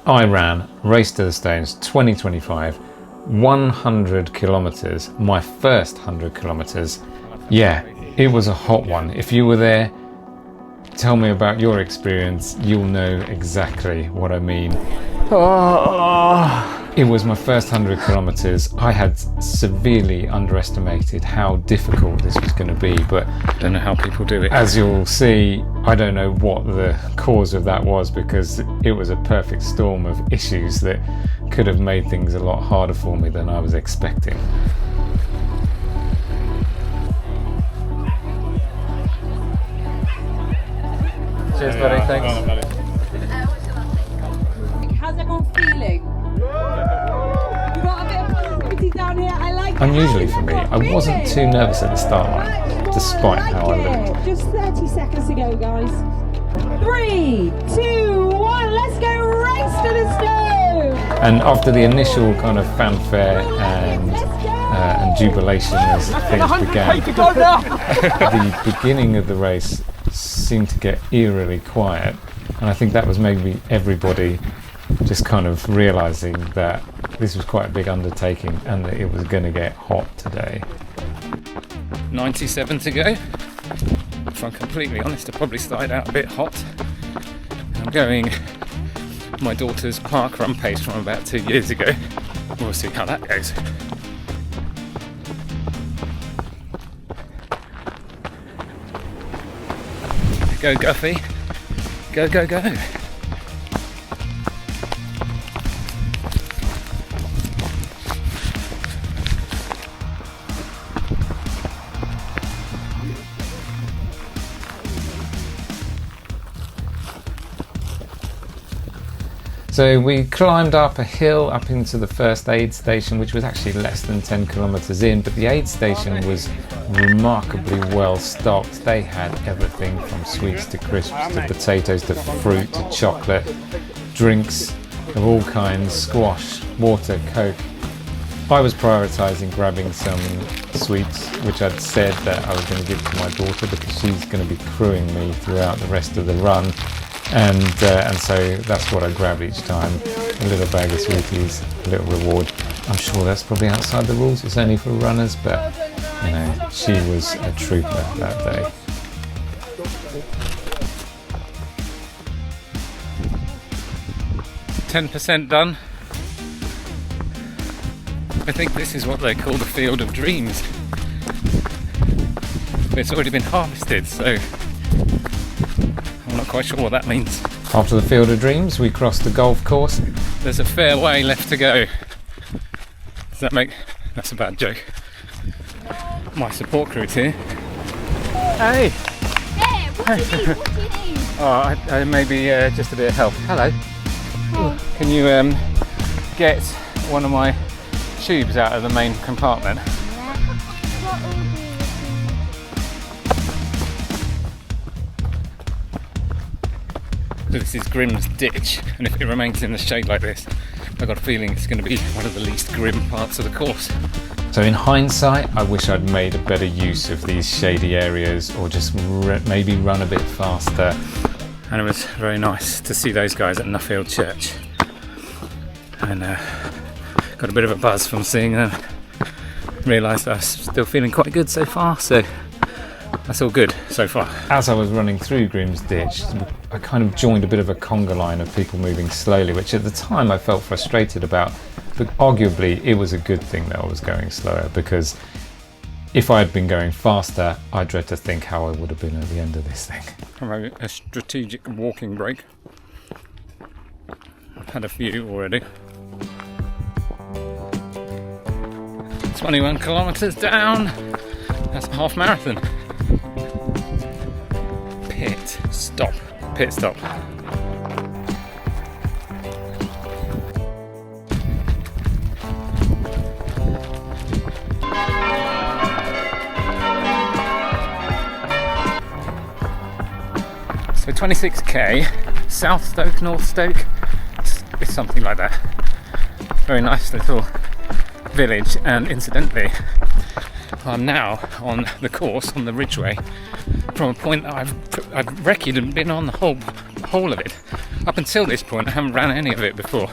I ran Race to the Stones 2025, 100 kilometers, my first 100 kilometers. Yeah, it was a hot one. If you were there, tell me about your experience. You'll know exactly what I mean. It was my first 100 kilometers. I had severely underestimated how difficult this was going to be, but I don't know how people do it. As you'll see, I don't know what the cause of that was, because it was a perfect storm of issues that could have made things a lot harder for me than I was expecting. Cheers, buddy. Thanks. How's everyone feeling? We've got a bit of positivity down here. I like it. Unusually for me, I wasn't too nervous at the start line, despite how I looked. Just 30 seconds to go, guys. 3, 2, 1, let's go race to the stone! And after the initial kind of fanfare and jubilation as things began, the beginning of the race seemed to get eerily quiet, and I think that was maybe everybody just kind of realising that this was quite a big undertaking and that it was going to get hot today. 97 to go. If I'm completely honest, I probably started out a bit hot. I'm going my daughter's park run pace from about 2 years ago. We'll see how that goes. Go Guffy, go, go, go. So we climbed up a hill up into the first aid station, which was actually less than 10 kilometres in, but the aid station was remarkably well stocked. They had everything from sweets to crisps to potatoes to fruit to chocolate, drinks of all kinds, squash, water, Coke. I was prioritising grabbing some sweets, which I'd said that I was going to give to my daughter because she's going to be crewing me throughout the rest of the run. And so that's what I grabbed each time, a little bag of sweeties, a little reward. I'm sure that's probably outside the rules, it's only for runners, but you know, she was a trooper that day. "10% done. I think this is what they call the Field of Dreams. But it's already been harvested, so I'm not quite sure what that means. After the Field of Dreams, we crossed the golf course. There's a fair way left to go. Does that make... That's a bad joke. My support crew's here. Hey! Yeah, what do you need? What do you need? Oh, maybe just a bit of help. Hello. Hey. Can you get one of my tubes out of the main compartment? What will do? So this is Grimm's Ditch, and if it remains in the shade like this, I've got a feeling it's going to be one of the least grim parts of the course. So in hindsight, I wish I'd made a better use of these shady areas, or just maybe run a bit faster. And it was very nice to see those guys at Nuffield Church, and got a bit of a buzz from seeing them. Realised I was still feeling quite good so far, so that's all good so far. As I was running through Grimm's Ditch, I kind of joined a bit of a conga line of people moving slowly, which at the time I felt frustrated about, but arguably it was a good thing that I was going slower, because if I had been going faster, I dread to think how I would have been at the end of this thing. I'm having a strategic walking break. I've had a few already. 21 kilometres down. That's a half marathon. Pit stop. Pit stop. So 26k, South Stoke, North Stoke, it's something like that. Very nice little village, and incidentally, I'm now on the course, on the Ridgeway, from a point that I've recce'd and been on the whole of it up until this point I haven't ran any of it before,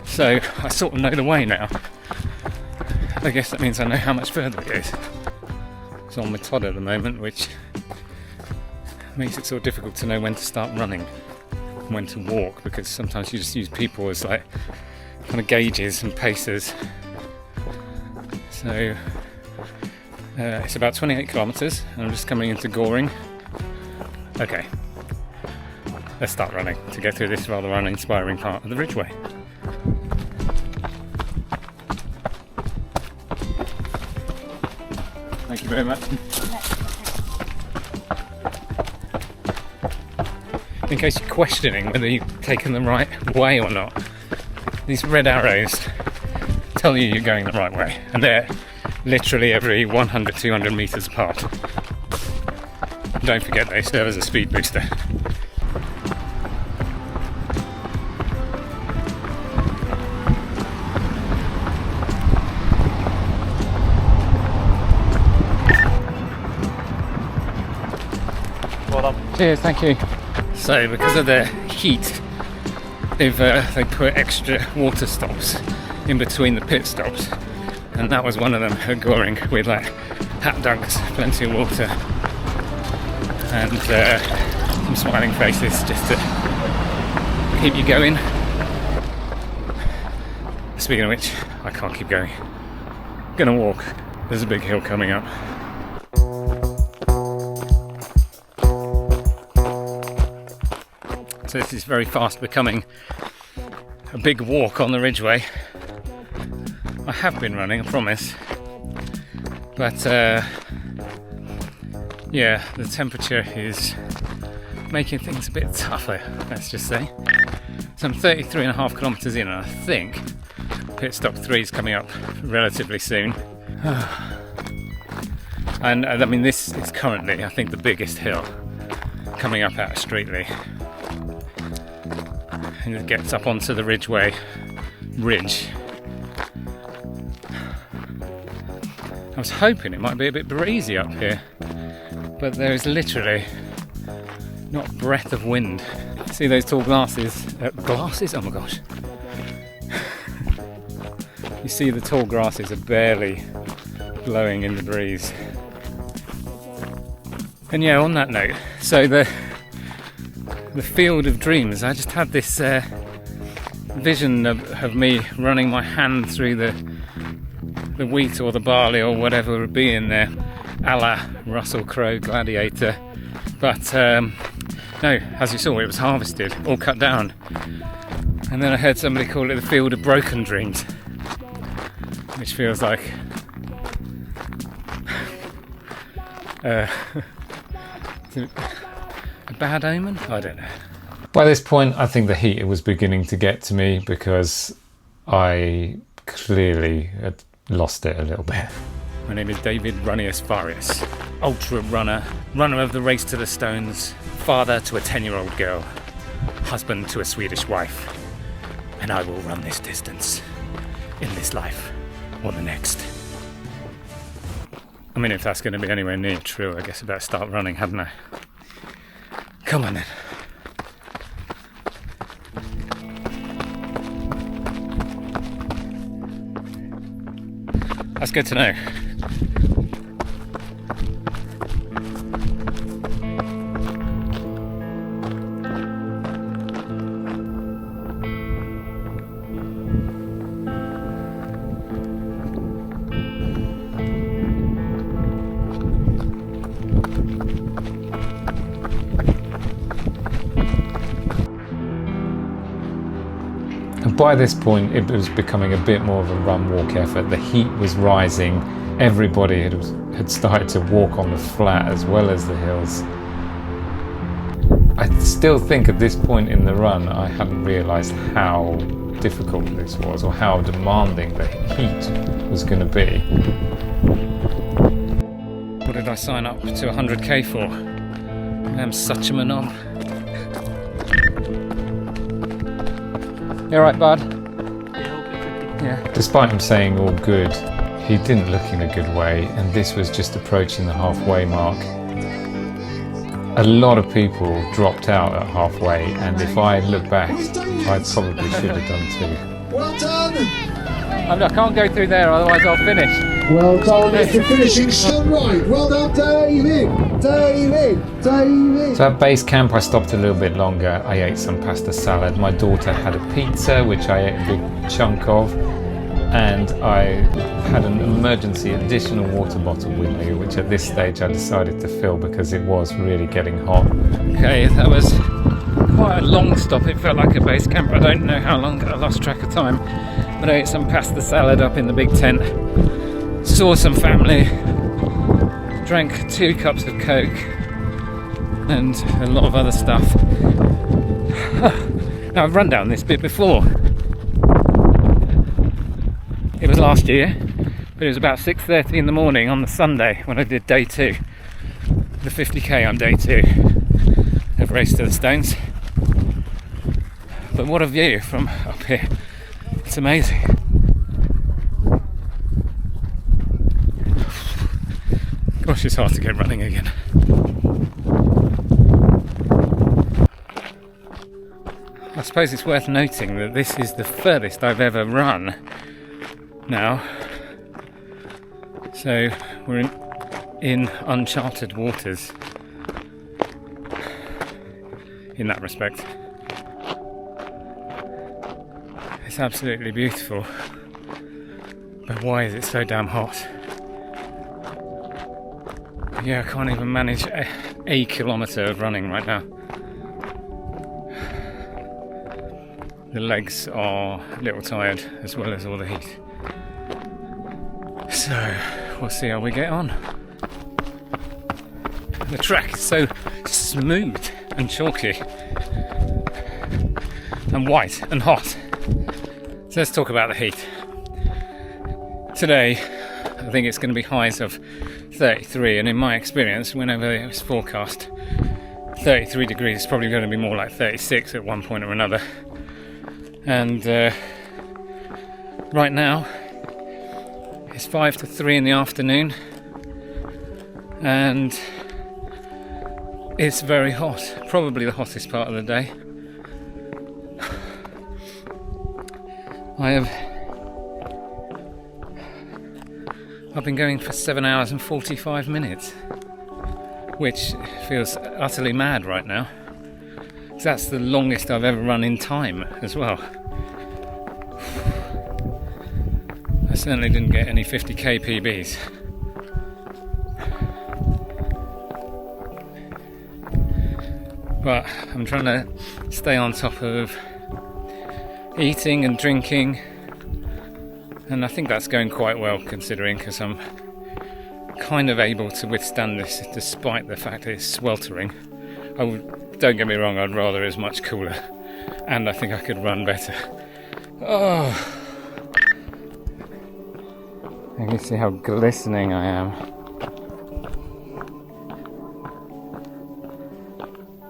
so I sort of know the way now. I guess that means I know how much further it is. It's on my Todd at the moment, which makes it sort of difficult to know when to start running and when to walk, because sometimes you just use people as like kind of gauges and pacers. So it's about 28 kilometres and I'm just coming into Goring. Okay, let's start running to get through this rather uninspiring part of the Ridgeway. Thank you very much. In case you're questioning whether you've taken the right way or not, these red arrows tell you you're going the right way, and they're literally every 100-200 metres apart. Don't forget they serve as a speed booster. Well done. Cheers, thank you. So because of the heat, they put extra water stops in between the pit stops, and that was one of them at Goring, with like hat dunks, plenty of water, and some smiling faces just to keep you going. Speaking of which, I can't keep going. Gonna walk. There's a big hill coming up. So this is very fast becoming a big walk on the Ridgeway. I have been running, I promise. But yeah, the temperature is making things a bit tougher, let's just say. So I'm 33.5 kilometres in, and I think pit stop 3 is coming up relatively soon. And I mean, this is currently, I think, the biggest hill coming up out of Streatley. And it gets up onto the Ridgeway ridge. I was hoping it might be a bit breezy up here, but there is literally not a breath of wind. See those tall glasses? Glasses? Oh my gosh. You see the tall grasses are barely blowing in the breeze. And yeah, on that note, so the Field of Dreams, I just had this vision of me running my hand through the wheat or the barley or whatever would be in there, a la Russell Crowe Gladiator. But no, as you saw, it was harvested, all cut down. And then I heard somebody call it the Field of Broken Dreams, which feels like a bad omen? I don't know. By this point, I think the heat was beginning to get to me, because I clearly had lost it a little bit. My name is David Runnius Farius, ultra runner, runner of the Race to the Stones, father to a 10-year-old girl, husband to a Swedish wife, and I will run this distance in this life or the next. I mean, if that's going to be anywhere near true, I guess I better start running, hadn't I? Come on then. That's good to know. By this point, it was becoming a bit more of a run-walk effort. The heat was rising. Everybody had started to walk on the flat as well as the hills. I still think at this point in the run, I hadn't realised how difficult this was, or how demanding the heat was going to be. What did I sign up to 100k for? I am such a monob. You alright, bud? Yeah. Despite him saying all good, he didn't look in a good way, and this was just approaching the halfway mark. A lot of people dropped out at halfway, and if I look back, I probably should have done too. Well done! I can't go through there, otherwise I'll finish. Well done, Mr. Finishing so right. Well done, David! David! So at base camp I stopped a little bit longer. I ate some pasta salad. My daughter had a pizza, which I ate a big chunk of. And I had an emergency additional water bottle with me, which at this stage I decided to fill because it was really getting hot. Okay, that was quite a long stop. It felt like a base camp. I don't know how long, I lost track of time. But I ate some pasta salad up in the big tent, saw some family, drank 2 cups of Coke and a lot of other stuff. Now I've run down this bit before. It was last year, but it was about 6:30 in the morning on the Sunday when I did day 2. The 50k on day 2 of Race to the Stones. But what a view from up here. It's amazing. Gosh, it's hard to get running again. I suppose it's worth noting that this is the furthest I've ever run now. So we're in uncharted waters in that respect. It's absolutely beautiful, but why is it so damn hot? Yeah, I can't even manage a kilometre of running right now. The legs are a little tired as well as all the heat. So we'll see how we get on. The track is so smooth and chalky and white and hot. So let's talk about the heat. Today I think it's going to be highs of 33, and in my experience whenever it was forecast 33 degrees, it's probably going to be more like 36 at one point or another. And right now it's 5 to 3 in the afternoon and it's very hot, probably the hottest part of the day. I've been going for 7 hours and 45 minutes, which feels utterly mad right now. That's the longest I've ever run in time as well. I certainly didn't get any 50k PBs. But I'm trying to stay on top of eating and drinking, and I think that's going quite well considering, because I'm kind of able to withstand this despite the fact that it's sweltering. Don't get me wrong, I'd rather it was much cooler, and I think I could run better. Oh, you can see how glistening I am.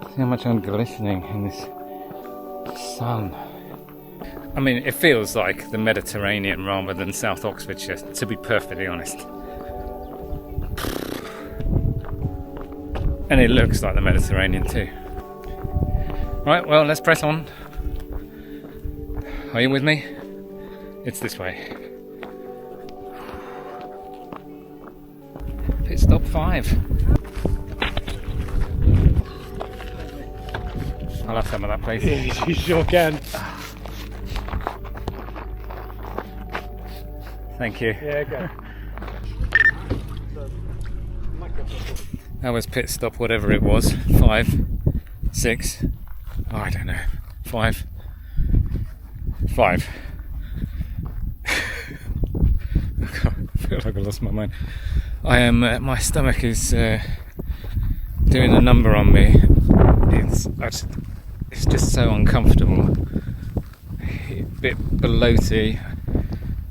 See how much I'm glistening in this sun. I mean, it feels like the Mediterranean rather than South Oxfordshire, to be perfectly honest. And it looks like the Mediterranean too. Right, well, let's press on. Are you with me? It's this way. Pit stop 5. I'll have some of that, please. Yeah, you sure can. Thank you. Yeah, go. That was pit stop, whatever it was. 5, 6. Oh, I don't know. 5. I feel like I lost my mind. I am. My stomach is doing a number on me. It's just so uncomfortable. A bit bloaty.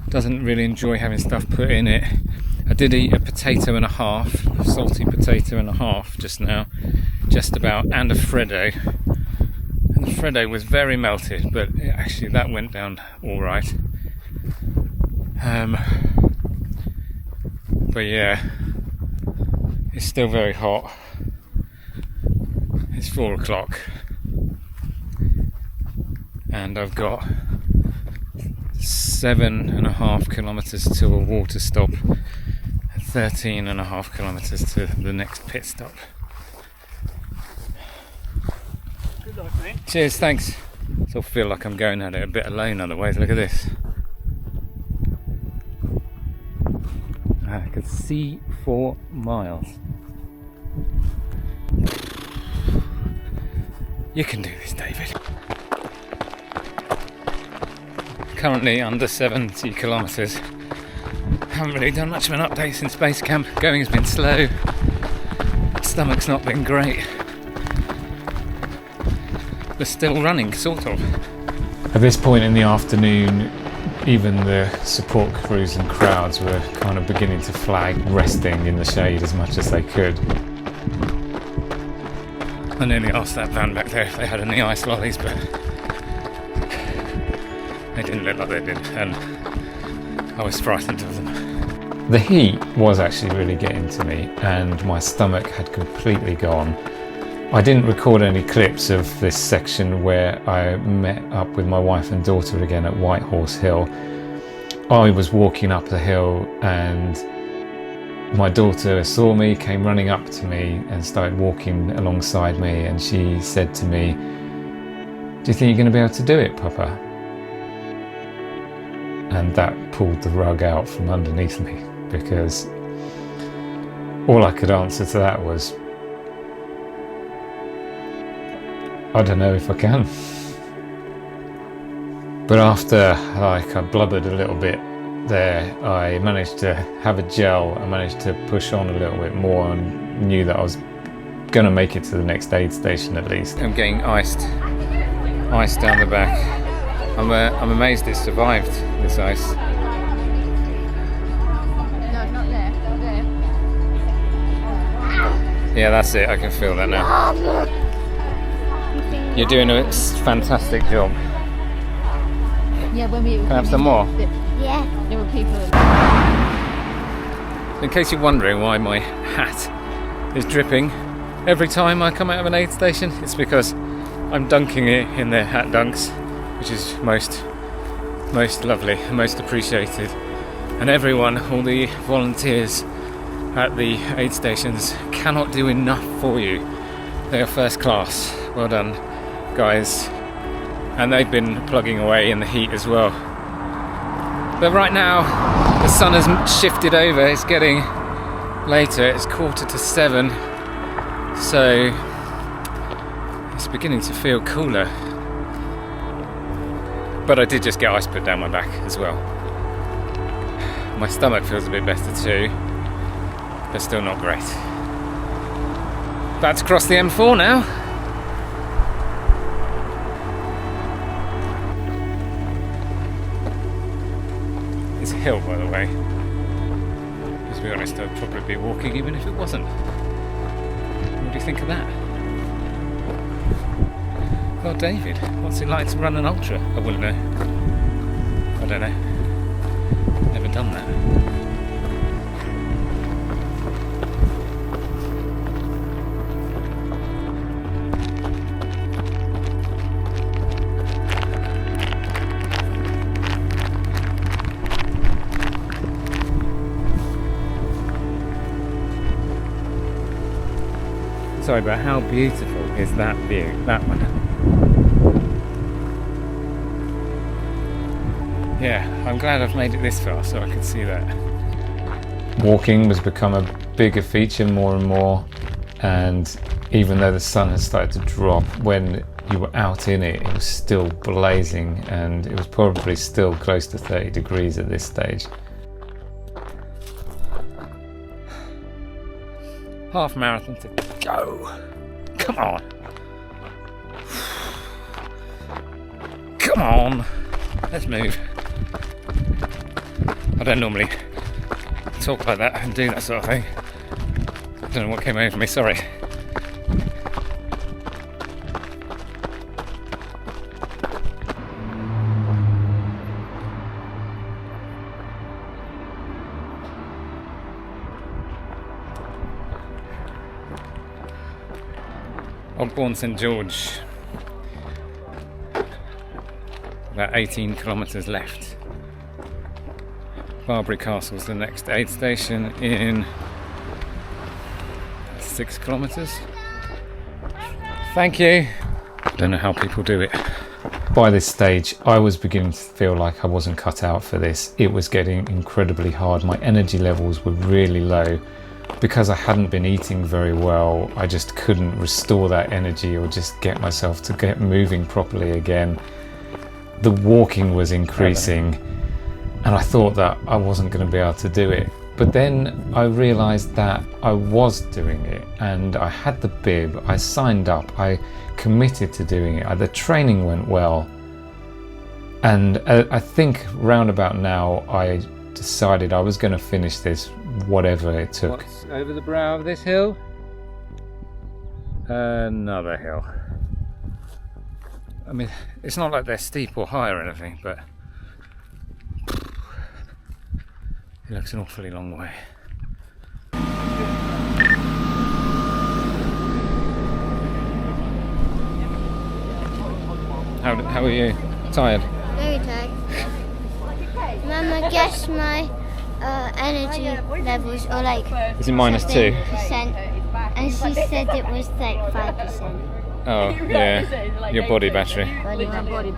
Doesn't really enjoy having stuff put in it. I did eat a potato and a half, a salty potato and a half just now, just about, and a Freddo. And the Freddo was very melted, but actually that went down all right. But yeah, it's still very hot. It's 4 o'clock and I've got 7.5 kilometres to a water stop and 13.5 kilometres to the next pit stop. Good luck, mate. Cheers, thanks. I sort of feel like I'm going at it a bit alone otherwise. Look at this. I can see 4 miles. You can do this, David. Currently under 70 kilometres. Haven't really done much of an update since base camp. Going has been slow. Stomach's not been great. But still running, sort of. At this point in the afternoon, even the support crews and crowds were kind of beginning to flag resting in the shade as much as they could. I nearly asked that van back there if they had any ice lollies, but they didn't look like they did, and I was frightened of them. The heat was actually really getting to me, and my stomach had completely gone. I didn't record any clips of this section where I met up with my wife and daughter again at White Horse Hill. I was walking up the hill and my daughter saw me, came running up to me and started walking alongside me, and she said to me, "Do you think you're going to be able to do it, Papa?" And that pulled the rug out from underneath me, because all I could answer to that was, I don't know if I can. But after I blubbered a little bit there, I managed to have a gel. I managed to push on a little bit more and knew that I was going to make it to the next aid station at least. I'm getting ice down the back. I'm amazed it survived this ice. No, it's not there. Not there. Yeah, that's it. I can feel that now. You're doing a fantastic job. Yeah, when we. Can I have some more? Yeah. There were people. In case you're wondering why my hat is dripping every time I come out of an aid station, it's because I'm dunking it in their hat dunks, which is most lovely, most appreciated. And everyone, all the volunteers at the aid stations, cannot do enough for you. They are first class. Well done, guys. And they've been plugging away in the heat as well. But right now, the sun has shifted over. It's getting later. It's 6:45, so it's beginning to feel cooler. But I did just get ice put down my back as well. My stomach feels a bit better too, but still not great. About to cross the M4 now. It's a hill, by the way. To be honest, I'd probably be walking even if it wasn't. What do you think of that? Well, David, what's it like to run an ultra? I wouldn't know. I don't know. Never done that. Sorry, but how beautiful is that view? That one. Yeah, I'm glad I've made it this far so I can see that. Walking has become a bigger feature more and more, and even though the sun has started to drop, when you were out in it, it was still blazing, and it was probably still close to 30 degrees at this stage. Half marathon to go. Come on. Come on. Let's move. I don't normally talk like that and do that sort of thing. I don't know what came over me, sorry. Ogbourne St George. About 18 kilometres left. Barbary Castle's the next aid station in 6 kilometres. Thank you. I don't know how people do it. By this stage, I was beginning to feel like I wasn't cut out for this. It was getting incredibly hard. My energy levels were really low. Because I hadn't been eating very well, I just couldn't restore that energy or just get myself to get moving properly again. The walking was increasing and I thought that I wasn't going to be able to do it. But then I realised that I was doing it and I had the bib, I signed up, I committed to doing it. The training went well. And I think round about now I decided I was going to finish this whatever it took. What's over the brow of this hill? Another hill. I mean, it's not like they're steep or high or anything, but it looks an awfully long way. How are you? Tired? Very tired. Mama, guess my energy levels are like... Is it -2? And she said it was like 5%. Oh, yeah. Your body battery. Body battery.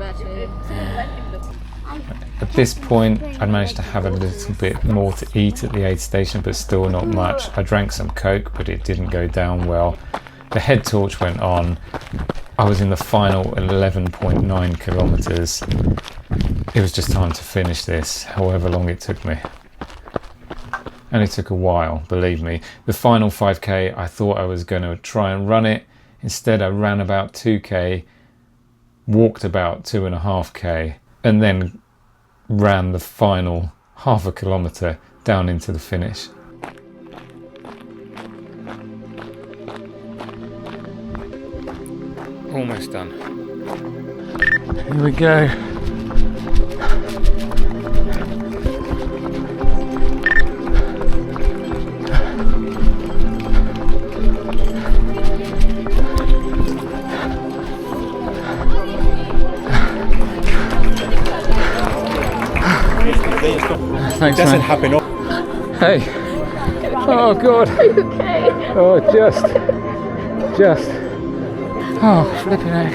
At this point, I'd managed to have a little bit more to eat at the aid station, but still not much. I drank some Coke, but it didn't go down well. The head torch went on. I was in the final 11.9 kilometres. It was just time to finish this, however long it took me. And it took a while, believe me. The final 5k, I thought I was going to try and run it. Instead, I ran about 2k, walked about 2.5k, and then ran the final half a kilometre down into the finish. Almost done. Here we go. Thanks, Doesn't man. happen. Hey. Oh God. Are you okay? Oh, just. Oh, flipping heck.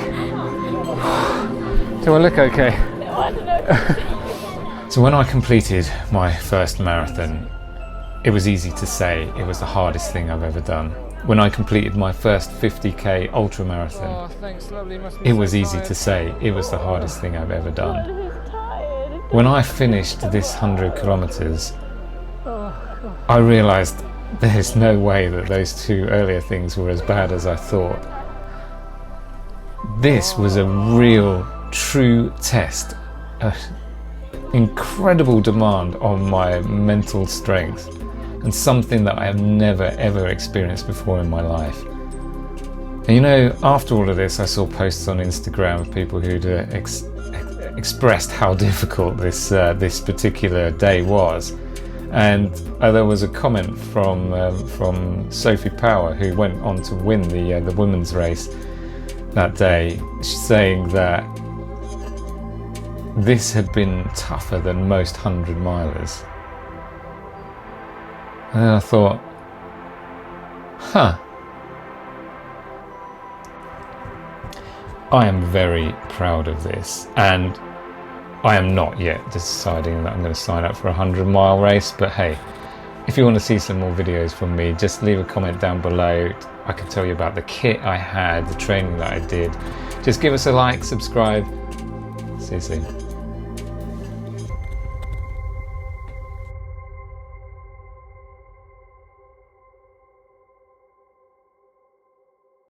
Do I look okay? No, I don't know. So when I completed my first marathon, it was easy to say it was the hardest thing I've ever done. When I completed my first 50k ultra marathon, thanks, lovely. it was easy to say it was the hardest thing I've ever done. When I finished this 100 kilometers, I realized there's no way that those two earlier things were as bad as I thought. This was a real, true test, an incredible demand on my mental strength, and something that I have never ever experienced before in my life. And you know, after all of this, I saw posts on Instagram of people who'd expressed how difficult this particular day was, and there was a comment from Sophie Power, who went on to win the women's race that day, saying that this had been tougher than most 100-milers. And then I thought, I am very proud of this, and I am not yet deciding that I'm going to sign up for a 100-mile race, but hey, if you want to see some more videos from me, just leave a comment down below. I can tell you about the kit I had, the training that I did. Just give us a like, subscribe. See you soon.